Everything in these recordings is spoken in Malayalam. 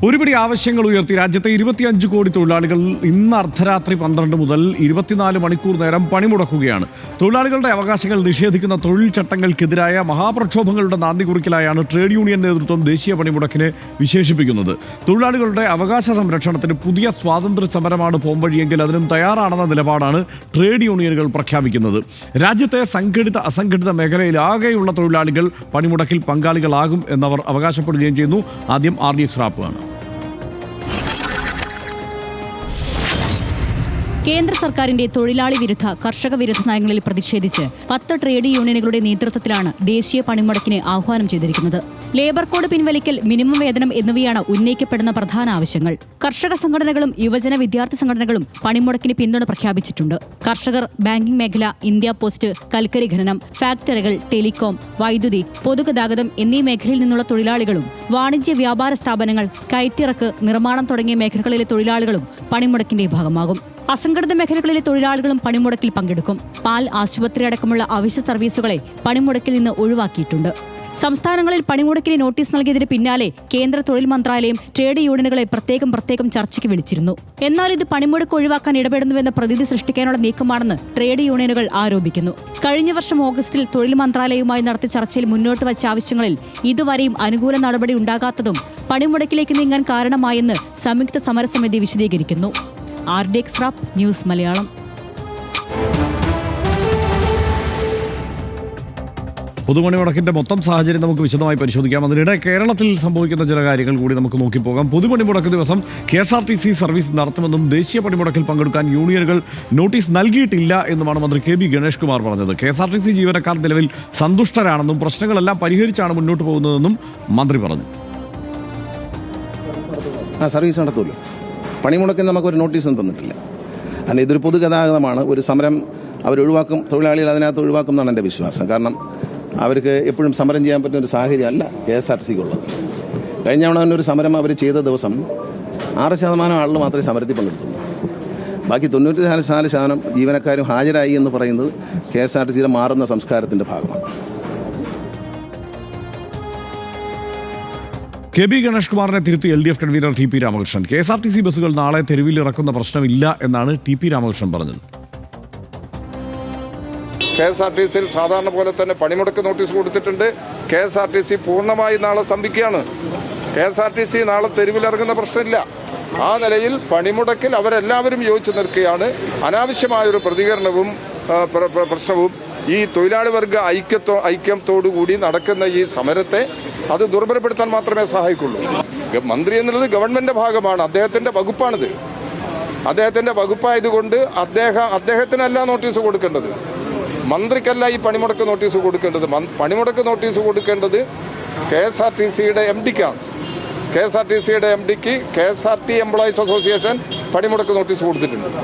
ഒരുപിടി ആവശ്യങ്ങൾ ഉയർത്തി രാജ്യത്തെ 25 കോടി തൊഴിലാളികൾ ഇന്ന് അർദ്ധരാത്രി 12 മുതൽ 24 മണിക്കൂർ നേരം പണിമുടക്കുകയാണ്. തൊഴിലാളികളുടെ അവകാശങ്ങൾ നിഷേധിക്കുന്ന തൊഴിൽ ചട്ടങ്ങൾക്കെതിരായ മഹാപ്രക്ഷോഭങ്ങളുടെ നാന്ദി കുറിക്കലായാണ് ട്രേഡ് യൂണിയൻ നേതൃത്വം ദേശീയ പണിമുടക്കിനെ വിശേഷിപ്പിക്കുന്നത്. തൊഴിലാളികളുടെ അവകാശ സംരക്ഷണത്തിന് പുതിയ സ്വാതന്ത്ര്യ സമരമാണ് പോംവഴിയെങ്കിൽ അതിനും തയ്യാറാണെന്ന നിലപാടാണ് ട്രേഡ് യൂണിയനുകൾ പ്രഖ്യാപിക്കുന്നത്. രാജ്യത്തെ സംഘടിത അസംഘടിത മേഖലയിൽ ആകെയുള്ള തൊഴിലാളികൾ പണിമുടക്കിൽ പങ്കാളികളാകും എന്നവർ അവകാശപ്പെടുകയും ചെയ്യുന്നു. ആദ്യം RDX റാപ്പാണ്. കേന്ദ്ര സർക്കാരിന്റെ തൊഴിലാളി വിരുദ്ധ കർഷക വിരുദ്ധ നയങ്ങളിൽ പ്രതിഷേധിച്ച് 10 ട്രേഡ് യൂണിയനുകളുടെ നേതൃത്വത്തിലാണ് ദേശീയ പണിമുടക്കിന് ആഹ്വാനം ചെയ്തിരിക്കുന്നത്. ലേബർ കോഡ് പിൻവലിക്കൽ, മിനിമം വേതനം എന്നിവയാണ് ഉന്നയിക്കപ്പെടുന്ന പ്രധാന ആവശ്യങ്ങൾ. കർഷക സംഘടനകളും യുവജന വിദ്യാർത്ഥി സംഘടനകളും പണിമുടക്കിന് പിന്തുണ പ്രഖ്യാപിച്ചിട്ടുണ്ട്. കർഷകർ, ബാങ്കിംഗ് മേഖല, ഇന്ത്യ പോസ്റ്റ്, കൽക്കരി ഖനനം, ഫാക്ടറികൾ, ടെലികോം, വൈദ്യുതി, പൊതുഗതാഗതം എന്നീ മേഖലയിൽ നിന്നുള്ള തൊഴിലാളികളും വാണിജ്യ വ്യാപാര സ്ഥാപനങ്ങൾ, കയറ്റിറക്ക്, നിർമ്മാണം തുടങ്ങിയ മേഖലകളിലെ തൊഴിലാളികളും പണിമുടക്കിന്റെ ഭാഗമാകും. അസംഘടിത മേഖലകളിലെ തൊഴിലാളികളും പണിമുടക്കിൽ പങ്കെടുക്കും. പാൽ, ആശുപത്രി അടക്കമുള്ള അവശ്യ സർവീസുകളെ പണിമുടക്കിൽ നിന്ന് ഒഴിവാക്കിയിട്ടുണ്ട്. സംസ്ഥാനങ്ങളിൽ പണിമുടക്കിന് നോട്ടീസ് നൽകിയതിന് പിന്നാലെ കേന്ദ്ര തൊഴിൽ മന്ത്രാലയം ട്രേഡ് യൂണിയനുകളെ പ്രത്യേകം ചർച്ചയ്ക്ക് വിളിച്ചിരുന്നു. എന്നാൽ ഇത് പണിമുടക്ക് ഒഴിവാക്കാൻ ഇടപെടുന്നുവെന്ന പ്രതീതി സൃഷ്ടിക്കാനുള്ള നീക്കമാണെന്ന് ട്രേഡ് യൂണിയനുകൾ ആരോപിക്കുന്നു. കഴിഞ്ഞ വർഷം ഓഗസ്റ്റിൽ തൊഴിൽ മന്ത്രാലയവുമായി നടത്തിയ ചർച്ചയിൽ മുന്നോട്ട് വച്ച ആവശ്യങ്ങളിൽ ഇതുവരെയും അനുകൂല നടപടി ഉണ്ടാകാത്തതും പണിമുടക്കിലേക്ക് നീങ്ങാൻ കാരണമായെന്ന് സംയുക്ത സമരസമിതി വിശദീകരിക്കുന്നു. RDX rap news Malayalam. പൊതുപണിമുടക്കിന്റെ മൊത്തം സാഹചര്യം നമുക്ക് വിശദമായി പരിശോധിക്കാം. അതിനിടെ കേരളത്തിൽ സംഭവിക്കുന്ന ചില കാര്യങ്ങൾ കൂടി നമുക്ക് നോക്കിപ്പോകാം. പൊതുപണിമുടക്ക് ദിവസം KSRTC സർവീസ് നടത്തുമെന്നും ദേശീയ പണിമുടക്കിൽ പങ്കെടുക്കാൻ യൂണിയനുകൾ നോട്ടീസ് നൽകിയിട്ടില്ല എന്നുമാണ് മന്ത്രി KB ഗണേഷ് കുമാർ പറഞ്ഞത്. KSRTC ജീവനക്കാർ നിലവിൽ സന്തുഷ്ടരാണെന്നും പ്രശ്നങ്ങളെല്ലാം പരിഹരിച്ചാണ് മുന്നോട്ട് പോകുന്നതെന്നും മന്ത്രി പറഞ്ഞു. സർവീസ് നടത്തുമല്ലോ, പണിമുടക്കിന് നമുക്കൊരു നോട്ടീസും തന്നിട്ടില്ല. കാരണം ഇതൊരു പൊതുഗതാഗതമാണ്. ഒരു സമരം അവരൊഴിവാക്കും, തൊഴിലാളികൾ അതിനകത്ത് ഒഴിവാക്കും എന്നാണ് എൻ്റെ വിശ്വാസം. കാരണം അവർക്ക് എപ്പോഴും സമരം ചെയ്യാൻ പറ്റുന്ന ഒരു സാഹചര്യമല്ല KSRTCക്കുള്ളത്. കഴിഞ്ഞ തവണ ഒരു സമരം അവർ ചെയ്ത ദിവസം 6% ആളുകൾ മാത്രമേ സമരത്തിൽ പങ്കെടുത്തുള്ളൂ. ബാക്കി 94% ജീവനക്കാരും ഹാജരായി എന്ന് പറയുന്നത് KSRTCയുടെ മാറുന്ന സംസ്കാരത്തിൻ്റെ ഭാഗമാണ്. KB ഗണേഷ് കുമാറിനെ തിരുത്തി LDF convener TP Ramakrishnan. KSRTC ബസ്സുകൾ നാളെ തെരുവിൽ ഇറക്കുന്ന പ്രശ്നമില്ല എന്നാണ് TP രാമകൃഷ്ണൻ പറഞ്ഞത്. KSRTCയിൽ സാധാരണ പോലെ തന്നെ പണിമുടക്ക് നോട്ടീസ് കൊടുത്തിട്ടുണ്ട്. KSRTC പൂർണ്ണമായി നാളെ സ്തംഭിക്കുകയാണ്. KSRTC നാളെ തെരുവിലിറങ്ങുന്ന പ്രശ്നമില്ല. ആ നിലയിൽ പണിമുടക്കിൽ അവരെല്ലാവരും യോജിച്ച് നിൽക്കുകയാണ്. അനാവശ്യമായൊരു പ്രതികരണവും പ്രശ്നവും ഈ തൊഴിലാളി വർഗ ഐക്യത്തോടുകൂടി നടക്കുന്ന ഈ സമരത്തെ അത് ദുർബലപ്പെടുത്താൻ മാത്രമേ സഹായിക്കുള്ളൂ. മന്ത്രി എന്നുള്ളത് ഗവൺമെന്റിന്റെ ഭാഗമാണ്, അദ്ദേഹത്തിന്റെ വകുപ്പാണിത്. അദ്ദേഹത്തിന്റെ വകുപ്പായതുകൊണ്ട് അദ്ദേഹത്തിനല്ല നോട്ടീസ് കൊടുക്കേണ്ടത്, മന്ത്രിക്കല്ല ഈ പണിമുടക്ക് നോട്ടീസ് കൊടുക്കേണ്ടത്. പണിമുടക്ക് നോട്ടീസ് കൊടുക്കേണ്ടത് KSRTCയുടെ MDക്കാണ്. KSRTCയുടെ MDക്ക് KSRT എംപ്ലോയീസ് അസോസിയേഷൻ പണിമുടക്ക് നോട്ടീസ് കൊടുത്തിട്ടുണ്ട്.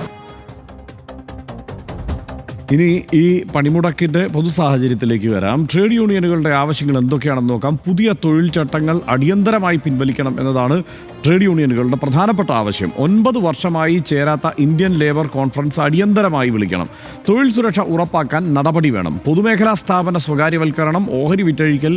ഇനി ഈ പണിമുടക്കിന്റെ പൊതു സാഹചര്യത്തിലേക്ക് വരാം. ട്രേഡ് യൂണിയനുകളുടെ ആവശ്യങ്ങൾ എന്തൊക്കെയാണെന്ന് നോക്കാം. പുതിയ തൊഴിൽ ചട്ടങ്ങൾ അടിയന്തരമായി പിൻവലിക്കണം എന്നതാണ് ട്രേഡ് യൂണിയനുകളുടെ പ്രധാനപ്പെട്ട ആവശ്യം. 9 വർഷമായി ചേരാത്ത ഇന്ത്യൻ ലേബർ കോൺഫറൻസ് അടിയന്തരമായി വിളിക്കണം. തൊഴിൽ സുരക്ഷ ഉറപ്പാക്കാൻ നടപടി വേണം. പൊതുമേഖലാ സ്ഥാപന സ്വകാര്യവൽക്കരണം, ഓഹരി വിറ്റഴിക്കൽ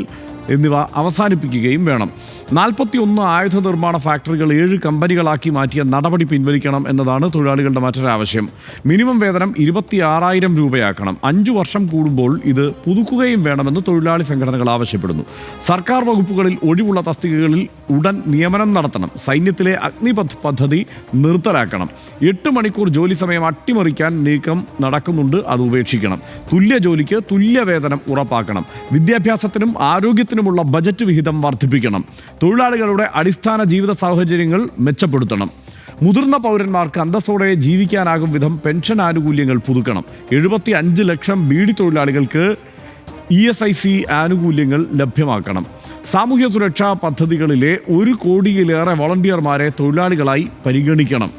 എന്നിവ അവസാനിപ്പിക്കുകയും വേണം. 41 ആയുധ നിർമ്മാണ ഫാക്ടറികൾ 7 കമ്പനികളാക്കി മാറ്റിയ നടപടി പിൻവലിക്കണം എന്നതാണ് തൊഴിലാളികളുടെ മറ്റൊരാവശ്യം. മിനിമം വേതനം 26,000 രൂപയാക്കണം. 5 വർഷം കൂടുമ്പോൾ ഇത് പുതുക്കുകയും വേണമെന്ന് തൊഴിലാളി സംഘടനകൾ ആവശ്യപ്പെടുന്നു. സർക്കാർ വകുപ്പുകളിൽ ഒഴിവുള്ള തസ്തികകളിൽ ഉടൻ നിയമനം നടത്തണം. സൈന്യത്തിലെ അഗ്നിപഥ് പദ്ധതി നിർത്തലാക്കണം. 8 മണിക്കൂർ ജോലി സമയം അട്ടിമറിക്കാൻ നീക്കം നടക്കുന്നുണ്ട്, അത് ഉപേക്ഷിക്കണം. തുല്യ ജോലിക്ക് തുല്യ വേതനം ഉറപ്പാക്കണം. വിദ്യാഭ്യാസത്തിനും ആരോഗ്യത്തിനുമുള്ള ബജറ്റ് വിഹിതം വർദ്ധിപ്പിക്കണം. തൊഴിലാളികളുടെ അടിസ്ഥാന ജീവിത സാഹചര്യങ്ങൾ മെച്ചപ്പെടുത്തണം. മുതിർന്ന പൗരന്മാർക്ക് അന്തസ്സോടെ ജീവിക്കാനാകും വിധം പെൻഷൻ ആനുകൂല്യങ്ങൾ പുതുക്കണം. 75 ലക്ഷം ബീഡി തൊഴിലാളികൾക്ക് ESIC ആനുകൂല്യങ്ങൾ ലഭ്യമാക്കണം. സാമൂഹ്യ സുരക്ഷാ പദ്ധതികളിലെ 1 കോടിയിലേറെ വളണ്ടിയർമാരെ തൊഴിലാളികളായി പരിഗണിക്കണം.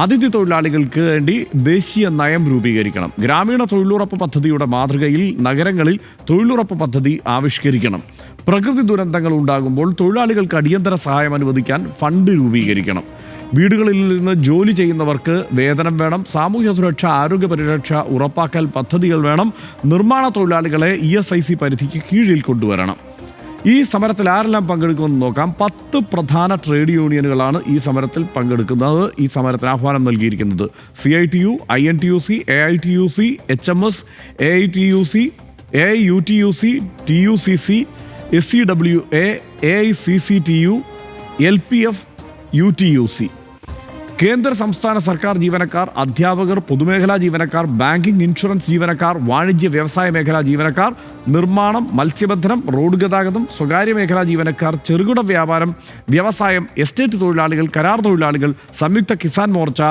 അതിഥി തൊഴിലാളികൾക്ക് വേണ്ടി ദേശീയ നയം രൂപീകരിക്കണം. ഗ്രാമീണ തൊഴിലുറപ്പ് പദ്ധതിയുടെ മാതൃകയിൽ നഗരങ്ങളിൽ തൊഴിലുറപ്പ് പദ്ധതി ആവിഷ്കരിക്കണം. പ്രകൃതി ദുരന്തങ്ങൾ ഉണ്ടാകുമ്പോൾ തൊഴിലാളികൾക്ക് അടിയന്തര സഹായം അനുവദിക്കാൻ ഫണ്ട് രൂപീകരിക്കണം. വീടുകളിൽ നിന്ന് ജോലി ചെയ്യുന്നവർക്ക് വേതനം വേണം. സാമൂഹ്യ സുരക്ഷ, ആരോഗ്യ പരിരക്ഷ ഉറപ്പാക്കൽ പദ്ധതികൾ വേണം. നിർമ്മാണ തൊഴിലാളികളെ ESIC പരിധിക്ക് കീഴിൽ കൊണ്ടുവരണം. ഈ സമരത്തിൽ ആരെല്ലാം പങ്കെടുക്കുമെന്ന് നോക്കാം. 10 പ്രധാന ട്രേഡ് യൂണിയനുകളാണ് ഈ സമരത്തിൽ പങ്കെടുക്കുന്നത്, ഈ സമരത്തിന് ആഹ്വാനം നൽകിയിരിക്കുന്നത്. CITU, INTUC, AITUC, HMS, AITUC, AIUTUC, TUCC, SCWA, AICCTU, LPF, UTUC. കേന്ദ്ര സംസ്ഥാന സർക്കാർ ജീവനക്കാർ, അധ്യാപകർ, പൊതുമേഖലാ ജീവനക്കാർ, ബാങ്കിംഗ്, ഇൻഷുറൻസ് ജീവനക്കാർ, വാണിജ്യ വ്യവസായ മേഖലാ ജീവനക്കാർ, നിർമ്മാണം, മത്സ്യബന്ധനം, റോഡ് ഗതാഗതം, സ്വകാര്യ മേഖലാ ജീവനക്കാർ, ചെറുകിട വ്യാപാരം, വ്യവസായം, എസ്റ്റേറ്റ് തൊഴിലാളികൾ, കരാർ തൊഴിലാളികൾ, സംയുക്ത കിസാൻ മോർച്ച,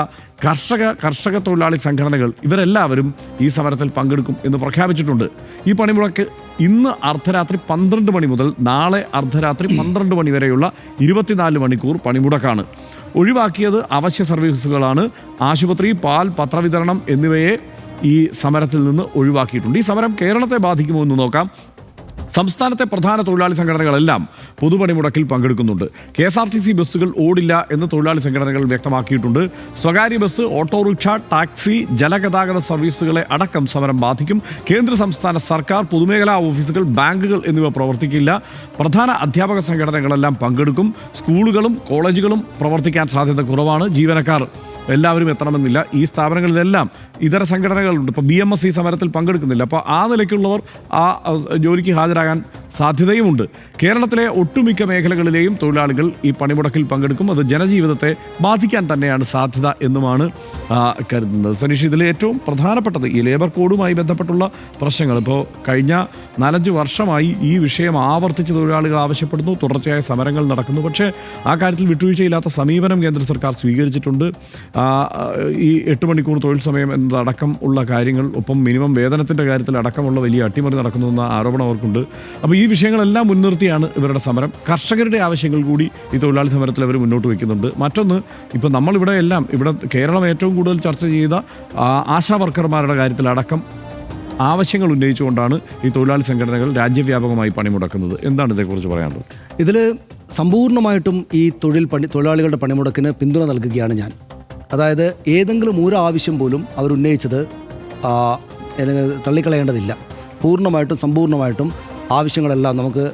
കർഷക തൊഴിലാളി സംഘടനകൾ ഇവരെല്ലാവരും ഈ സമരത്തിൽ പങ്കെടുക്കും എന്ന് പ്രഖ്യാപിച്ചിട്ടുണ്ട്. ഈ പണിമുടക്ക് ഇന്ന് അർദ്ധരാത്രി 12 മണി മുതൽ നാളെ അർദ്ധരാത്രി 12 മണി വരെയുള്ള 24 മണിക്കൂർ പണിമുടക്കാണ്. ഒഴിവാക്കിയത് അവശ്യ സർവീസുകളാണ്. ആശുപത്രി, പാൽ, പത്രവിതരണം എന്നിവയെ ഈ സമരത്തിൽ നിന്ന് ഒഴിവാക്കിയിട്ടുണ്ട്. ഈ സമരം കേരളത്തെ ബാധിക്കുമോ എന്ന് നോക്കാം. സംസ്ഥാനത്തെ പ്രധാന തൊഴിലാളി സംഘടനകളെല്ലാം പൊതുപണിമുടക്കിൽ പങ്കെടുക്കുന്നുണ്ട്. KSRTC ബസ്സുകൾ ഓടില്ല എന്ന് തൊഴിലാളി സംഘടനകൾ വ്യക്തമാക്കിയിട്ടുണ്ട്. സ്വകാര്യ ബസ്, ഓട്ടോറിക്ഷ, ടാക്സി, ജലഗതാഗത സർവീസുകളെ അടക്കം സമരം ബാധിക്കും. കേന്ദ്ര സംസ്ഥാന സർക്കാർ, പൊതുമേഖലാ ഓഫീസുകൾ, ബാങ്കുകൾ എന്നിവ പ്രവർത്തിക്കില്ല. പ്രധാന അധ്യാപക സംഘടനകളെല്ലാം പങ്കെടുക്കും. സ്കൂളുകളും കോളേജുകളും പ്രവർത്തിക്കാൻ സാധ്യത കുറവാണ്. ജീവനക്കാർ എല്ലാവരും എത്തണമെന്നില്ല. ഈ സ്ഥാപനങ്ങളിലെല്ലാം ഇതര സംഘടനകളുണ്ട്. ഇപ്പോൾ BMS ഈ സമരത്തിൽ പങ്കെടുക്കുന്നില്ല. അപ്പോൾ ആ നിലയ്ക്കുള്ളവർ ആ ജോലിക്ക് ഹാജരാകാൻ സാധ്യതയുമുണ്ട്. കേരളത്തിലെ ഒട്ടുമിക്ക മേഖലകളിലെയും തൊഴിലാളികൾ ഈ പണിമുടക്കിൽ പങ്കെടുക്കും. അത് ജനജീവിതത്തെ ബാധിക്കാൻ തന്നെയാണ് സാധ്യത എന്നുമാണ് കരുതുന്നത്. സനീഷ്, ഇതിൽ ഏറ്റവും പ്രധാനപ്പെട്ടത് ഈ ലേബർ കോഡുമായി ബന്ധപ്പെട്ടുള്ള പ്രശ്നങ്ങൾ. ഇപ്പോൾ കഴിഞ്ഞ 4-5 വർഷമായി ഈ വിഷയം ആവർത്തിച്ച് തൊഴിലാളികൾ ആവശ്യപ്പെടുന്നു. തുടർച്ചയായ സമരങ്ങൾ നടക്കുന്നു. പക്ഷേ ആ കാര്യത്തിൽ വിട്ടുവീഴ്ചയില്ലാത്ത സമീപനം കേന്ദ്ര സർക്കാർ സ്വീകരിച്ചിട്ടുണ്ട്. ഈ 8 മണിക്കൂർ തൊഴിൽ സമയം എന്നതടക്കം ഉള്ള കാര്യങ്ങൾ, ഒപ്പം മിനിമം വേതനത്തിൻ്റെ കാര്യത്തിൽ അടക്കമുള്ള വലിയ അട്ടിമറി നടക്കുന്നു എന്ന ആരോപണം അവർക്കുണ്ട്. അപ്പോൾ ഈ വിഷയങ്ങളെല്ലാം മുൻനിർത്തിയാണ് ഇവരുടെ സമരം. കർഷകരുടെ ആവശ്യങ്ങൾ കൂടി ഈ തൊഴിലാളി സമരത്തിൽ അവർ മുന്നോട്ട് വയ്ക്കുന്നുണ്ട്. മറ്റൊന്ന്, ഇപ്പോൾ നമ്മളിവിടെ കേരളം ഏറ്റവും കൂടുതൽ ചർച്ച ചെയ്ത ആശാ വർക്കർമാരുടെ കാര്യത്തിലടക്കം ആവശ്യങ്ങൾ ഉന്നയിച്ചുകൊണ്ടാണ് ഈ തൊഴിലാളി സംഘടനകൾ രാജ്യവ്യാപകമായി പണിമുടക്കുന്നത്. എന്താണ് ഇതേക്കുറിച്ച് പറയാനുള്ളത്? ഇതിൽ സമ്പൂർണ്ണമായിട്ടും ഈ തൊഴിലാളികളുടെ പണിമുടക്കിന് പിന്തുണ നൽകുകയാണ് ഞാൻ. അതായത് ഏതെങ്കിലും ഒരു ആവശ്യം പോലും അവരുന്നയിച്ചത് തള്ളിക്കളയേണ്ടതില്ല. പൂർണ്ണമായിട്ടും സമ്പൂർണ്ണമായിട്ടും ആവശ്യങ്ങളെല്ലാം നമുക്ക്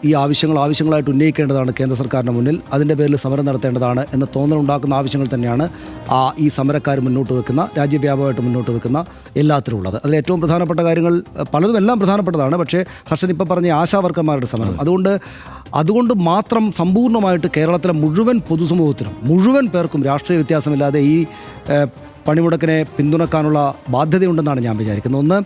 ഈ ആവശ്യങ്ങളായിട്ട് ഉന്നയിക്കേണ്ടതാണ് കേന്ദ്ര സർക്കാരിന് മുന്നിൽ. അതിൻ്റെ പേരിൽ സമരം നടത്തേണ്ടതാണ് എന്ന തോന്നലുണ്ടാക്കുന്ന ആവശ്യങ്ങൾ തന്നെയാണ് ഈ സമരക്കാർ മുന്നോട്ട് വെക്കുന്ന, രാജ്യവ്യാപകമായിട്ട് മുന്നോട്ട് വെക്കുന്ന എല്ലാത്തിലും ഉള്ളത്. അതിൽ ഏറ്റവും പ്രധാനപ്പെട്ട കാര്യങ്ങൾ പലതും എല്ലാം പ്രധാനപ്പെട്ടതാണ്. പക്ഷേ ഹർഷൻ ഇപ്പം പറഞ്ഞ ആശാ വർക്കർമാരുടെ സമരം, അതുകൊണ്ട് മാത്രം സമ്പൂർണ്ണമായിട്ട് കേരളത്തിലെ മുഴുവൻ പൊതുസമൂഹത്തിനും, മുഴുവൻ പേർക്കും രാഷ്ട്രീയ വ്യത്യാസമില്ലാതെ ഈ പണിമുടക്കിനെ പിന്തുണക്കാനുള്ള ബാധ്യതയുണ്ടെന്നാണ് ഞാൻ വിചാരിക്കുന്നത്. ഒന്ന്,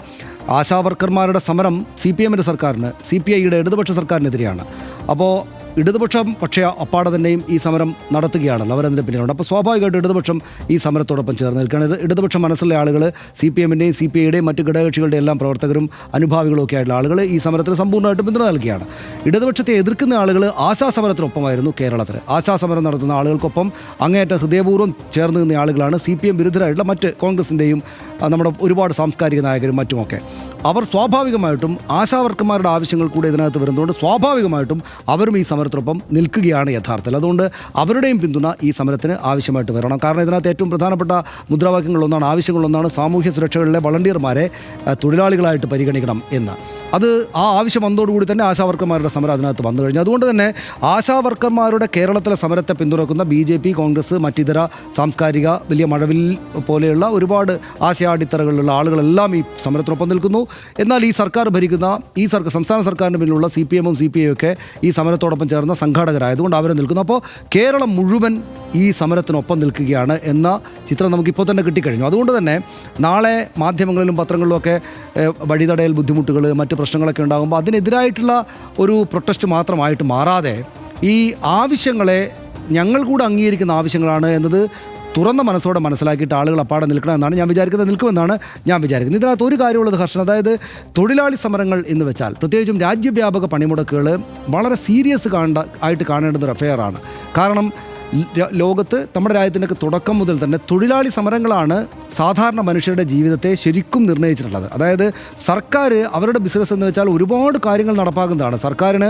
ആശാവർക്കർമാരുടെ സമരം CPMൻ്റെ സർക്കാരിന്, CPIയുടെ ഇടതുപക്ഷ സർക്കാരിനെതിരെയാണ്. അപ്പോൾ ഇടതുപക്ഷം പക്ഷേ അപ്പാടെ തന്നെയും ഈ സമരം നടത്തുകയാണല്ലോ, അവരതിൻ്റെ പിന്നിലുണ്ട്. അപ്പോൾ സ്വാഭാവികമായിട്ട് ഇടതുപക്ഷം ഈ സമരത്തോടൊപ്പം ചേർന്ന് നിൽക്കുകയാണ്. ഇടതുപക്ഷം മനസ്സുള്ള ആളുകൾ, CPMൻ്റെയും CPIയുടെയും മറ്റ് ഘടകകക്ഷികളുടെ എല്ലാം പ്രവർത്തകരും അനുഭാവികളും ഒക്കെ ആയിട്ടുള്ള ആളുകൾ ഈ സമരത്തിന് സമ്പൂർണ്ണമായിട്ട് പിന്തുണ നൽകുകയാണ്. ഇടതുപക്ഷത്തെ എതിർക്കുന്ന ആളുകൾ ആശാസമരത്തിനൊപ്പമായിരുന്നു കേരളത്തിൽ. ആശാസമരം നടത്തുന്ന ആളുകൾക്കൊപ്പം അങ്ങേയറ്റം ഹൃദയപൂർവ്വം ചേർന്ന് നിന്ന ആളുകളാണ് CPM വിരുദ്ധരായിട്ടുള്ള മറ്റ് കോൺഗ്രസിൻ്റെയും നമ്മുടെ ഒരുപാട് സാംസ്കാരിക നായകരും മറ്റുമൊക്കെ. അവർ സ്വാഭാവികമായിട്ടും ആശാവർക്കർമാരുടെ ആവശ്യങ്ങൾ കൂടെ ഇതിനകത്ത് വരുന്നതുകൊണ്ട് സ്വാഭാവികമായിട്ടും അവരും ഈ സമരത്തിനൊപ്പം നിൽക്കുകയാണ് യഥാർത്ഥത്തിൽ. അതുകൊണ്ട് അവരുടെയും പിന്തുണ ഈ സമരത്തിന് ആവശ്യമായിട്ട് വരണം. കാരണം ഇതിനകത്ത് ഏറ്റവും പ്രധാനപ്പെട്ട മുദ്രാവാക്യങ്ങളൊന്നാണ്, ആവശ്യങ്ങളൊന്നാണ് സാമൂഹ്യ സുരക്ഷകളിലെ വളണ്ടിയർമാരെ തൊഴിലാളികളായിട്ട് പരിഗണിക്കണം എന്ന്. ആ ആവശ്യം വന്നതോടുകൂടി തന്നെ ആശാവർക്കർമാരുടെ സമരം അതിനകത്ത് വന്നു കഴിഞ്ഞു. അതുകൊണ്ട് തന്നെ ആശാവർക്കർമാരുടെ കേരളത്തിലെ സമരത്തെ പിന്തുണക്കുന്ന BJP, കോൺഗ്രസ്, മറ്റിതര സാംസ്കാരിക വലിയ മഴവിൽ പോലെയുള്ള ഒരുപാട് ആശയാടിത്തറകളിലുള്ള ആളുകളെല്ലാം ഈ സമരത്തിനൊപ്പം നിൽക്കുന്നു. എന്നാൽ ഈ സർക്കാർ ഭരിക്കുന്ന സംസ്ഥാന സർക്കാരിന് പിന്നിലുള്ള CPMഉം CPIയും ഒക്കെ ഈ സമരത്തോടൊപ്പം ചേർന്ന സംഘാടകരായതുകൊണ്ട് അവർ നിൽക്കുന്നു. അപ്പോൾ കേരളം മുഴുവൻ ഈ സമരത്തിനൊപ്പം നിൽക്കുകയാണ് എന്ന ചിത്രം നമുക്കിപ്പോൾ തന്നെ കിട്ടിക്കഴിഞ്ഞു. അതുകൊണ്ട് തന്നെ നാളെ മാധ്യമങ്ങളിലും പത്രങ്ങളിലുമൊക്കെ വഴിതടയൽ ബുദ്ധിമുട്ടുകൾ, മറ്റ് പ്രശ്നങ്ങളൊക്കെ ഉണ്ടാകുമ്പോൾ അതിനെതിരായിട്ടുള്ള ഒരു പ്രൊട്ടസ്റ്റ് മാത്രമായിട്ട് മാറാതെ ഈ ആവശ്യങ്ങളെ ഞങ്ങൾ കൂടെ അംഗീകരിക്കുന്ന ആവശ്യങ്ങളാണ് എന്നത് തുറന്ന മനസ്സോടെ മനസ്സിലാക്കിയിട്ട് ആളുകൾ അപ്പാടെ നിൽക്കണമെന്നാണ് ഞാൻ വിചാരിക്കുന്നത്, നിൽക്കുമെന്നാണ് ഞാൻ വിചാരിക്കുന്നത്. ഇതിനകത്ത് ഒരു കാര്യമുള്ളത് ഹർഷൻ, അതായത് തൊഴിലാളി സമരങ്ങൾ എന്ന് വെച്ചാൽ പ്രത്യേകിച്ചും രാജ്യവ്യാപക പണിമുടക്കുകൾ വളരെ സീരിയസ് ആയിട്ട് കാണേണ്ടുന്ന ഒരു അഫെയറാണ്. കാരണം ലോകത്ത് നമ്മുടെ രാജ്യത്തിൻ്റെയൊക്കെ തുടക്കം മുതൽ തന്നെ തൊഴിലാളി സമരങ്ങളാണ് സാധാരണ മനുഷ്യരുടെ ജീവിതത്തെ ശരിക്കും നിർണ്ണയിച്ചിട്ടുള്ളത്. അതായത് സർക്കാർ അവരുടെ ബിസിനസ് എന്ന് വെച്ചാൽ ഒരുപാട് കാര്യങ്ങൾ നടപ്പാക്കുന്നതാണ്. സർക്കാരിന്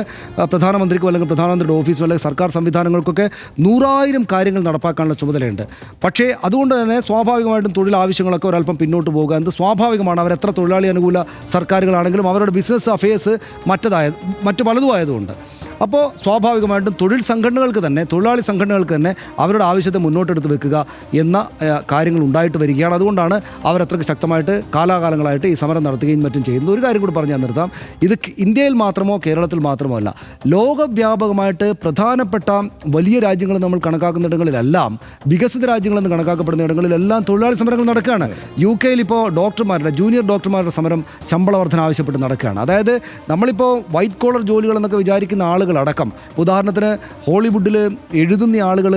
പ്രധാനമന്ത്രിക്കോ അല്ലെങ്കിൽ പ്രധാനമന്ത്രിയുടെ ഓഫീസോ അല്ലെങ്കിൽ സർക്കാർ സംവിധാനങ്ങൾക്കൊക്കെ 100,000 കാര്യങ്ങൾ നടപ്പാക്കാനുള്ള ചുമതലയുണ്ട്. പക്ഷേ അതുകൊണ്ട് തന്നെ സ്വാഭാവികമായിട്ടും തൊഴിൽ ആവശ്യങ്ങളൊക്കെ ഒരല്പം പിന്നോട്ട് പോകുക എന്നത് സ്വാഭാവികമാണ്. അവരെത്ര തൊഴിലാളി അനുകൂല സർക്കാരുകളാണെങ്കിലും അവരുടെ ബിസിനസ് അഫയേഴ്സ് മറ്റു പലതും ആയതുകൊണ്ട്. അപ്പോൾ സ്വാഭാവികമായിട്ടും തൊഴിലാളി സംഘടനകൾക്ക് തന്നെ അവരുടെ ആവശ്യത്തെ മുന്നോട്ടെടുത്ത് വെക്കുക എന്ന കാര്യങ്ങൾ ഉണ്ടായിട്ട് വരികയാണ്. അതുകൊണ്ടാണ് അവരത്രയ്ക്ക് ശക്തമായിട്ട് കാലാകാലങ്ങളായിട്ട് ഈ സമരം നടത്തുകയും മറ്റും ചെയ്യുന്നത്. ഒരു കാര്യം കൂടി പറഞ്ഞാൽ നിർത്താം. ഇത് ഇന്ത്യയിൽ മാത്രമോ കേരളത്തിൽ മാത്രമോ അല്ല, ലോകവ്യാപകമായിട്ട് പ്രധാനപ്പെട്ട വലിയ രാജ്യങ്ങൾ നമ്മൾ കണക്കാക്കുന്നിടങ്ങളിലെല്ലാം, വികസിത രാജ്യങ്ങളെന്ന് കണക്കാക്കപ്പെടുന്ന ഇടങ്ങളിലെല്ലാം തൊഴിലാളി സമരങ്ങൾ നടക്കുകയാണ്. UK ഇപ്പോൾ ജൂനിയർ ഡോക്ടർമാരുടെ സമരം ശമ്പള വർധന ആവശ്യപ്പെട്ട് നടക്കുകയാണ്. അതായത് നമ്മളിപ്പോൾ വൈറ്റ് കോളർ ജോലികൾ എന്നൊക്കെ വിചാരിക്കുന്ന ആളുകളടക്കം, ഉദാഹരണത്തിന് ഹോളിവുഡിൽ എഴുതുന്ന ആളുകൾ,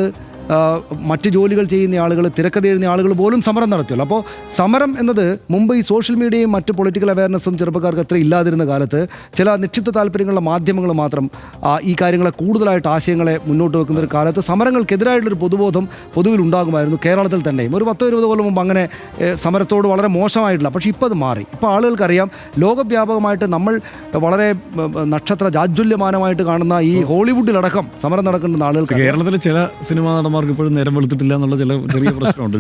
മറ്റ് ജോലികൾ ചെയ്യുന്ന ആളുകൾ, തിരക്കഥ എഴുതുന്ന ആളുകൾ പോലും സമരം നടത്തിയല്ലോ. അപ്പോൾ സമരം എന്നത് മുമ്പ് ഈ സോഷ്യൽ മീഡിയയും മറ്റ് പൊളിറ്റിക്കൽ അവയർനെസ്സും ചെറുപ്പക്കാർക്ക് അത്ര ഇല്ലാതിരുന്ന കാലത്ത് ചില നിക്ഷിപ്ത താല്പര്യങ്ങളുള്ള മാധ്യമങ്ങൾ മാത്രം ഈ കാര്യങ്ങളെ കൂടുതലായിട്ട് ആശയങ്ങളെ മുന്നോട്ട് വെക്കുന്ന ഒരു കാലത്ത് സമരങ്ങൾക്കെതിരായിട്ടുള്ളൊരു പൊതുബോധം പൊതുവിൽ ഉണ്ടാകുമായിരുന്നു. കേരളത്തിൽ തന്നെയും ഒരു 10-20 കൊല്ലം മുമ്പ് അങ്ങനെ സമരത്തോട് വളരെ മോശമായിട്ടില്ല. പക്ഷേ ഇപ്പോൾ അത് മാറി. ഇപ്പോൾ ആളുകൾക്കറിയാം ലോകവ്യാപകമായിട്ട് നമ്മൾ വളരെ നക്ഷത്ര ജാജ്വല്യമാനമായിട്ട് കാണുന്ന ഈ ഹോളിവുഡിലടക്കം സമരം നടക്കുന്ന ആളുകൾക്ക്, കേരളത്തിലെ ചില സിനിമാ നടന്മാർക്ക് ഇപ്പോഴും നേരം വെളുത്തിട്ടില്ല എന്നുള്ള ചെറിയ പ്രശ്നമുണ്ട്.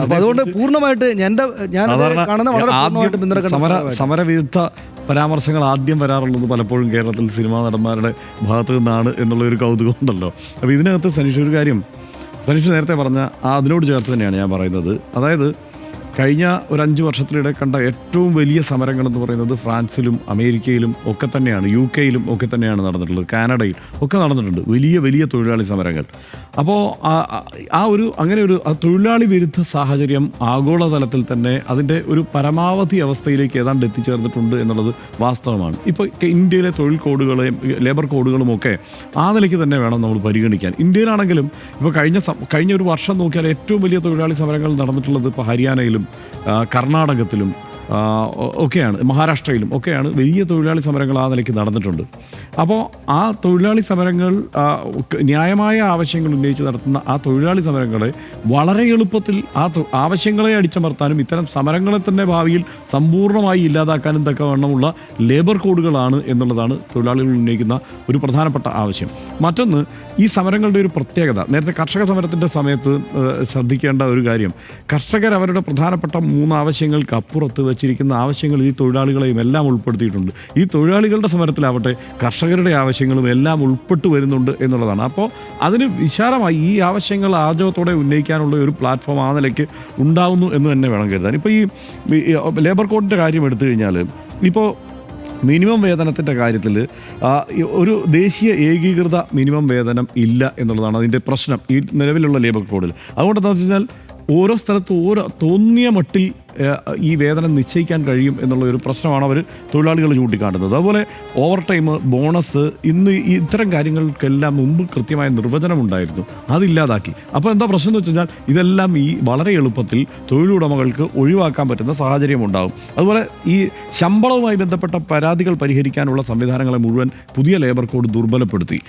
അപ്പോൾ അതുകൊണ്ട് പൂർണ്ണമായിട്ട് ഞാൻ കാണുന്ന വളരെ സമരവിരുദ്ധ പരാമർശങ്ങൾ ആദ്യം വരാറുള്ളത് പലപ്പോഴും കേരളത്തിൽ സിനിമാ നടന്മാരുടെ ഭാഗത്തു നിന്നാണ് എന്നുള്ളൊരു കൗതുകം ഉണ്ടല്ലോ. അപ്പോൾ ഇതിനകത്ത് സനീഷ് ഒരു കാര്യം, സനീഷ് നേരത്തെ പറഞ്ഞ അതിനോട് ചേർത്ത് തന്നെയാണ് ഞാൻ പറയുന്നത്. അതായത് കഴിഞ്ഞ ഒരു 5 വർഷത്തിനിടെ കണ്ട ഏറ്റവും വലിയ സമരങ്ങളെന്ന് പറയുന്നത് ഫ്രാൻസിലും അമേരിക്കയിലും ഒക്കെ തന്നെയാണ്, UK-യിലും ഒക്കെ തന്നെയാണ് നടന്നിട്ടുള്ളത്, കാനഡയിൽ ഒക്കെ നടന്നിട്ടുണ്ട് വലിയ വലിയ തൊഴിലാളി സമരങ്ങൾ. അപ്പോൾ അങ്ങനെ ഒരു തൊഴിലാളി വിരുദ്ധ സാഹചര്യം ആഗോളതലത്തിൽ തന്നെ അതിൻ്റെ ഒരു പരമാവധി അവസ്ഥയിലേക്ക് ഏതാണ്ട് എത്തിച്ചേർന്നിട്ടുണ്ട് എന്നുള്ളത് വാസ്തവമാണ്. ഇപ്പോൾ ഇന്ത്യയിലെ തൊഴിൽ കോഡുകളെയും ലേബർ കോഡുകളുമൊക്കെ ആ നിലയ്ക്ക് തന്നെ വേണം നമ്മൾ പരിഗണിക്കാൻ. ഇന്ത്യയിലാണെങ്കിലും ഇപ്പോൾ കഴിഞ്ഞ ഒരു വർഷം നോക്കിയാൽ ഏറ്റവും വലിയ തൊഴിലാളി സമരങ്ങൾ നടന്നിട്ടുള്ളത് ഇപ്പോൾ ഹരിയാനയിലും കർണാടകത്തിലും ഒക്കെയാണ്, മഹാരാഷ്ട്രയിലും ഒക്കെയാണ് വലിയ തൊഴിലാളി സമരങ്ങൾ ആ നിലയ്ക്ക് നടന്നിട്ടുണ്ട്. അപ്പോൾ ആ തൊഴിലാളി സമരങ്ങൾ, ന്യായമായ ആവശ്യങ്ങൾ ഉന്നയിച്ച് നടത്തുന്ന ആ തൊഴിലാളി സമരങ്ങളെ വളരെ എളുപ്പത്തിൽ ആവശ്യങ്ങളെ അടിച്ചമർത്താനും ഇത്തരം സമരങ്ങളെ തന്നെ ഭാവിയിൽ സമ്പൂർണ്ണമായി ഇല്ലാതാക്കാനും തക്കവണ്ണമുള്ള ലേബർ കോഡുകളാണ് എന്നുള്ളതാണ് തൊഴിലാളികൾ ഉന്നയിക്കുന്ന ഒരു പ്രധാനപ്പെട്ട ആവശ്യം. മറ്റൊന്ന്, ഈ സമരങ്ങളുടെ ഒരു പ്രത്യേകത, നേരത്തെ കർഷക സമരത്തിൻ്റെ സമയത്ത് ശ്രദ്ധിക്കേണ്ട ഒരു കാര്യം, കർഷകർ അവരുടെ പ്രധാനപ്പെട്ട 3 ആവശ്യങ്ങൾക്ക് അപ്പുറത്ത് വെച്ചിരിക്കുന്ന ആവശ്യങ്ങൾ ഈ തൊഴിലാളികളെയും എല്ലാം ഉൾപ്പെടുത്തിയിട്ടുണ്ട്. ഈ തൊഴിലാളികളുടെ സമരത്തിലാവട്ടെ കർഷകരുടെ ആവശ്യങ്ങളും എല്ലാം ഉൾപ്പെട്ടു വരുന്നുണ്ട് എന്നുള്ളതാണ്. അപ്പോൾ അതിന് വിശാലമായി ഈ ആവശ്യങ്ങൾ ആർജവത്തോടെ ഉന്നയിക്കാനുള്ള ഒരു പ്ലാറ്റ്ഫോം ആ നിലയ്ക്ക് ഉണ്ടാവുന്നു എന്ന് തന്നെ വേണം കരുതാൻ. ഇപ്പോൾ ഈ ലേബർ കോഡിൻ്റെ കാര്യം എടുത്തു കഴിഞ്ഞാൽ, ഇപ്പോൾ മിനിമം വേതനത്തിൻ്റെ കാര്യത്തിൽ ഒരു ദേശീയ ഏകീകൃത മിനിമം വേതനം ഇല്ല എന്നുള്ളതാണ് അതിൻ്റെ പ്രശ്നം ഈ നിലവിലുള്ള ലേബർ കോഡിൽ. അതുകൊണ്ട് എന്താണെന്ന് വെച്ച് കഴിഞ്ഞാൽ ഓരോ സ്ഥലത്തും തോന്നിയ മട്ടിൽ ഈ വേതനം നിശ്ചയിക്കാൻ കഴിയും എന്നുള്ള ഒരു പ്രശ്നമാണ് അവർ തൊഴിലാളികൾ ചൂണ്ടിക്കാട്ടുന്നത്. അതുപോലെ ഓവർ ടൈം, ബോണസ്, ഇന്ന് ഇത്തരം കാര്യങ്ങൾക്കെല്ലാം മുമ്പ് കൃത്യമായ നിർവചനം ഉണ്ടായിരുന്നു, അതില്ലാതാക്കി. അപ്പോൾ എന്താ പ്രശ്നം എന്ന് വെച്ച് കഴിഞ്ഞാൽ ഇതെല്ലാം ഈ വളരെ എളുപ്പത്തിൽ തൊഴിലുടമകൾക്ക് ഒഴിവാക്കാൻ പറ്റുന്ന സാഹചര്യം ഉണ്ടാകും. അതുപോലെ ഈ ശമ്പളവുമായി ബന്ധപ്പെട്ട പരാതികൾ പരിഹരിക്കാനുള്ള സംവിധാനങ്ങളെ മുഴുവൻ പുതിയ ലേബർ കോഡ് ദുർബലപ്പെടുത്തി.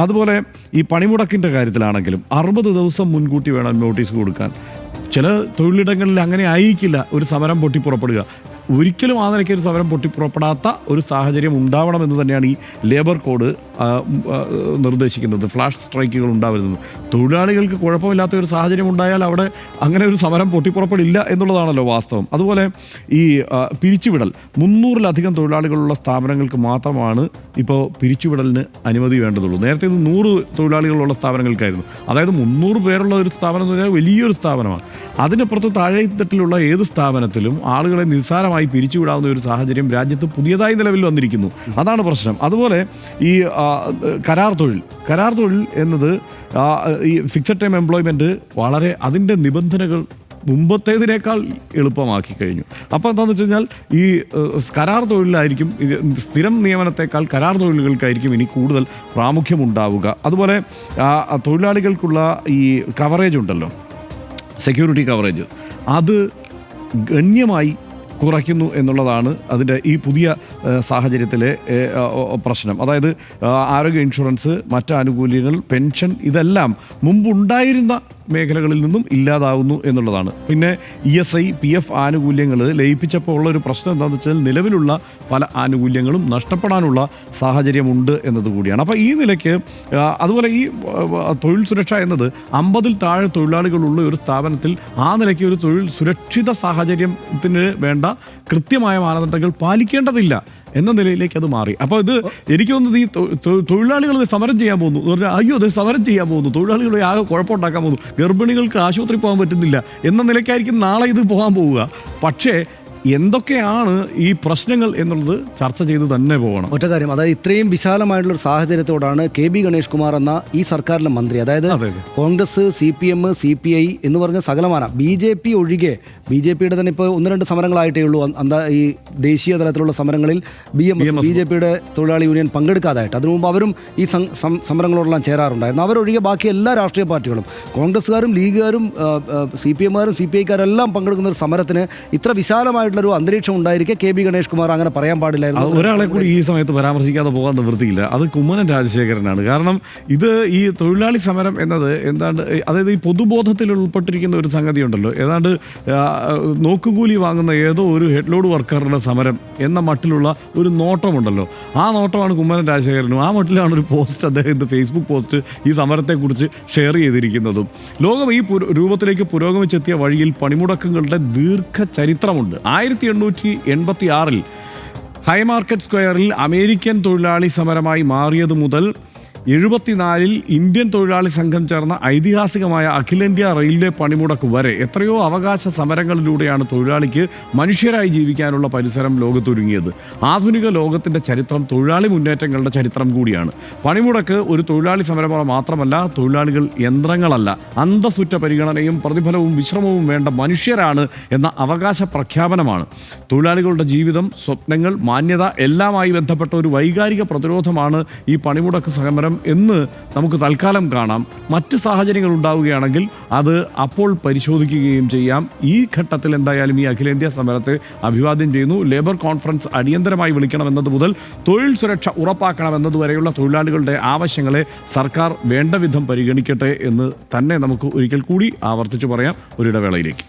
അതുപോലെ ഈ പണിമുടക്കിൻ്റെ കാര്യത്തിലാണെങ്കിലും 60 ദിവസം മുൻകൂട്ടി വേണം നോട്ടീസ് കൊടുക്കാൻ. ചില തൊഴിലിടങ്ങളിൽ അങ്ങനെ ആയിരിക്കില്ല ഒരു സമരം പൊട്ടിപ്പുറപ്പെടുക. ഒരിക്കലും ആ നിലയ്ക്ക് ഒരു സമരം പൊട്ടിപ്പുറപ്പെടാത്ത ഒരു സാഹചര്യം ഉണ്ടാവണമെന്ന് തന്നെയാണ് ഈ ലേബർ കോഡ് നിർദ്ദേശിക്കുന്നത്. ഫ്ലാഷ് സ്ട്രൈക്കുകൾ ഉണ്ടാവരുന്നത്, തൊഴിലാളികൾക്ക് കുഴപ്പമില്ലാത്ത ഒരു സാഹചര്യം ഉണ്ടായാൽ അവിടെ അങ്ങനെ ഒരു സമരം പൊട്ടിപ്പുറപ്പെടില്ല എന്നുള്ളതാണല്ലോ വാസ്തവം. അതുപോലെ ഈ പിരിച്ചുവിടൽ, 300-ലധികം തൊഴിലാളികളുള്ള സ്ഥാപനങ്ങൾക്ക് മാത്രമാണ് ഇപ്പോൾ പിരിച്ചുവിടലിന് അനുമതി വേണ്ടതുള്ളൂ. നേരത്തെ ഇത് 100 തൊഴിലാളികളുള്ള സ്ഥാപനങ്ങൾക്കായിരുന്നു. അതായത് 300 പേരുള്ള ഒരു സ്ഥാപനം എന്ന് പറഞ്ഞാൽ വലിയൊരു സ്ഥാപനമാണ്. അതിനപ്പുറത്ത് താഴെത്തട്ടിലുള്ള ഏത് സ്ഥാപനത്തിലും ആളുകളെ നിസ്സാരമായി പിരിച്ചുവിടാവുന്ന ഒരു സാഹചര്യം രാജ്യത്ത് പുതിയതായി നിലവിൽ വന്നിരിക്കുന്നു. അതാണ് പ്രശ്നം. അതുപോലെ ഈ കരാർ തൊഴിൽ എന്നത് ഈ ഫിക്സഡ് ടൈം എംപ്ലോയ്മെൻറ്റ് വളരെ അതിൻ്റെ നിബന്ധനകൾ മുമ്പത്തേതിനേക്കാൾ എളുപ്പമാക്കി കഴിഞ്ഞു. അപ്പോൾ എന്താണെന്ന് വെച്ച് കഴിഞ്ഞാൽ ഈ കരാർ തൊഴിലായിരിക്കും, സ്ഥിരം നിയമനത്തേക്കാൾ കരാർ തൊഴിലുകൾക്കായിരിക്കും ഇനി കൂടുതൽ പ്രാമുഖ്യമുണ്ടാവുക. അതുപോലെ തൊഴിലാളികൾക്കുള്ള ഈ കവറേജ് ഉണ്ടല്ലോ, സെക്യൂരിറ്റി കവറേജ്, അത് ഗണ്യമായി കുറയ്ക്കുന്നു എന്നുള്ളതാണ് അതിൻ്റെ ഈ പുതിയ സാഹചര്യത്തിലെ പ്രശ്നം. അതായത് ആരോഗ്യ ഇൻഷുറൻസ്, മറ്റ് ആനുകൂല്യങ്ങൾ, പെൻഷൻ ഇതെല്ലാം മുമ്പുണ്ടായിരുന്ന മേഖലകളിൽ നിന്നും ഇല്ലാതാവുന്നു എന്നുള്ളതാണ്. പിന്നെ ESI, PF ആനുകൂല്യങ്ങൾ ലയിപ്പിച്ചപ്പോൾ ഉള്ളൊരു പ്രശ്നം എന്താണെന്ന് വെച്ചാൽ നിലവിലുള്ള പല ആനുകൂല്യങ്ങളും നഷ്ടപ്പെടാനുള്ള സാഹചര്യമുണ്ട് എന്നതുകൂടിയാണ്. അപ്പോൾ ഈ നിലയ്ക്ക് അതുപോലെ ഈ തൊഴിൽ സുരക്ഷ എന്നത് 50-ൽ താഴെ തൊഴിലാളികളുള്ള ഒരു സ്ഥാപനത്തിൽ ആ നിലയ്ക്ക് ഒരു തൊഴിൽ സുരക്ഷിത സാഹചര്യത്തിന് വേണ്ട കൃത്യമായ മാനദണ്ഡങ്ങൾ പാലിക്കേണ്ടതില്ല എന്ന നിലയിലേക്ക് അത് മാറി. അപ്പോൾ ഇത് എനിക്ക് തോന്നുന്നത് ഈ തൊഴിലാളികൾ സമരം ചെയ്യാൻ പോകുന്നു എന്ന് പറഞ്ഞാൽ അയ്യോ അത് സമരം ചെയ്യാൻ പോകുന്നു, തൊഴിലാളികളെ ആകെ കുഴപ്പമുണ്ടാക്കാൻ പോകുന്നു, ഗർഭിണികൾക്ക് ആശുപത്രി പോകാൻ പറ്റുന്നില്ല എന്ന നിലയ്ക്കായിരിക്കും നാളെ ഇത് പോകാൻ പോവുക. പക്ഷേ എന്തൊക്കെയാണ് ഈ പ്രശ്നങ്ങൾ എന്നുള്ളത് ചർച്ച ചെയ്ത് തന്നെ പോകണം. ഒറ്റ കാര്യം, അതായത് ഇത്രയും വിശാലമായിട്ടുള്ളൊരു സാഹചര്യത്തോടാണ് KB ഗണേഷ് കുമാർ എന്ന ഈ സർക്കാരിലെ മന്ത്രി, അതായത് കോൺഗ്രസ്, CPM, CPI എന്ന് പറഞ്ഞ സകലമാന BJP ഒഴികെ, BJPയുടെ തന്നെ ഇപ്പോൾ 1-2 സമരങ്ങളായിട്ടേ ഉള്ളൂ ഈ ദേശീയ തലത്തിലുള്ള സമരങ്ങളിൽ BJPയുടെ തൊഴിലാളി യൂണിയൻ പങ്കെടുക്കാതായിട്ട്. അതിനു മുമ്പ് അവരും ഈ സമരങ്ങളോടെല്ലാം ചേരാറുണ്ടായിരുന്നു. അവരൊഴികെ ബാക്കി എല്ലാ രാഷ്ട്രീയ പാർട്ടികളും, കോൺഗ്രസ്സുകാരും, ലീഗുകാരും, CPMകാരും, CPIക്കാരും എല്ലാം പങ്കെടുക്കുന്ന ഒരു സമരത്തിന് ഇത്ര വിശാലമായിട്ടുള്ളൊരു അന്തരീക്ഷം ഉണ്ടായിരിക്കെ KB ഗണേഷ് കുമാർ അങ്ങനെ പറയാൻ പാടില്ലായിരുന്നു. ഒരാളെ കൂടി ഈ സമയത്ത് പരാമർശിക്കാതെ പോകാൻ നിവൃത്തിയില്ല. അത് കുമ്മനം രാജശേഖരനാണ്. കാരണം ഇത് ഈ തൊഴിലാളി സമരം എന്നത് എന്താണ്ട്, അതായത് ഈ പൊതുബോധത്തിൽ ഉൾപ്പെട്ടിരിക്കുന്ന ഒരു സംഗതി ഉണ്ടല്ലോ, ഏതാണ്ട് നോക്കുകൂലി വാങ്ങുന്ന ഏതോ ഒരു ഹെഡ് ലോഡ് വർക്കറുടെ സമരം എന്ന മട്ടിലുള്ള ഒരു നോട്ടമുണ്ടല്ലോ. ആ നോട്ടമാണ് കുമ്മനം രാജശേഖരനും. ആ മട്ടിലാണ് ഒരു പോസ്റ്റ്, അദ്ദേഹത്തിൻ്റെ ഫേസ്ബുക്ക് പോസ്റ്റ് ഈ സമരത്തെക്കുറിച്ച് ഷെയർ ചെയ്തിരിക്കുന്നതും. ലോകം ഈ രൂപത്തിലേക്ക് പുരോഗമിച്ചെത്തിയ വഴിയിൽ പണിമുടക്കുകളുടെ ദീർഘചരിത്രമുണ്ട്. 1886-ൽ ഹൈമാർക്കറ്റ് സ്ക്വയറിൽ അമേരിക്കൻ തൊഴിലാളി സമരമായി മാറിയത് മുതൽ 74-ൽ ഇന്ത്യൻ തൊഴിലാളി സംഘം ചേർന്ന ഐതിഹാസികമായ അഖിലേന്ത്യാ റെയിൽവേ പണിമുടക്ക് വരെ എത്രയോ അവകാശ സമരങ്ങളിലൂടെയാണ് തൊഴിലാളിക്ക് മനുഷ്യരായി ജീവിക്കാനുള്ള പരിസരം ലോകത്തൊരുങ്ങിയത്. ആധുനിക ലോകത്തിൻ്റെ ചരിത്രം തൊഴിലാളി മുന്നേറ്റങ്ങളുടെ ചരിത്രം കൂടിയാണ്. പണിമുടക്ക് ഒരു തൊഴിലാളി സമരം മാത്രമല്ല, തൊഴിലാളികൾ യന്ത്രങ്ങളല്ല, അന്തസ്സുറ്റ പരിഗണനയും പ്രതിഫലവും വിശ്രമവും വേണ്ട മനുഷ്യരാണ് എന്ന അവകാശ പ്രഖ്യാപനമാണ്. തൊഴിലാളികളുടെ ജീവിതം, സ്വപ്നങ്ങൾ, മാന്യത എല്ലാമായി ബന്ധപ്പെട്ട ഒരു വൈകാരിക പ്രതിരോധമാണ് ഈ പണിമുടക്ക് സമരം എന്ന് നമുക്ക് തൽക്കാലം കാണാം. മറ്റ് സാഹചര്യങ്ങൾ ഉണ്ടാവുകയാണെങ്കിൽ അത് അപ്പോൾ പരിശോധിക്കുകയും ചെയ്യാം. ഈ ഘട്ടത്തിൽ എന്തായാലും ഈ അഖിലേന്ത്യാ സമരത്തെ അഭിവാദ്യം ചെയ്യുന്നു. ലേബർ കോൺഫറൻസ് അടിയന്തരമായി വിളിക്കണമെന്നത് മുതൽ തൊഴിൽ സുരക്ഷ ഉറപ്പാക്കണമെന്നതുവരെയുള്ള തൊഴിലാളികളുടെ ആവശ്യങ്ങളെ സർക്കാർ വേണ്ട വിധം പരിഗണിക്കട്ടെ എന്ന് തന്നെ നമുക്ക് ഒരിക്കൽ കൂടി ആവർത്തിച്ചു പറയാം. ഒരിടവേളയിലേക്ക്.